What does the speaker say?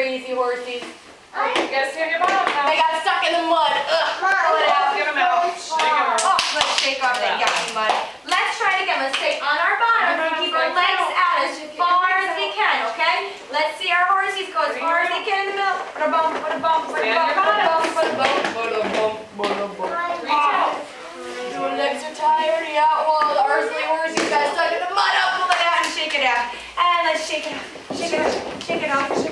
crazy horsies. You gotta stand your butt up now. They got stuck in the mud. Ugh. Pull it out. Get them out. Shake them out. Oh, let's shake off that yucky mud. Let's try it again. Let's stay on our bottoms and keep our legs out as far as we can, okay? Let's see our horsies go as far as they can in the middle. Put a bump, put a bump, put a bump, put a bump, put a bump, put a bump, put a bump. Reach out. Your legs are tired. Yeah, well, the earthly horsies got stuck in the mud. Pull it out and shake it out. And let's shake it off. Shake it off. Shake it off.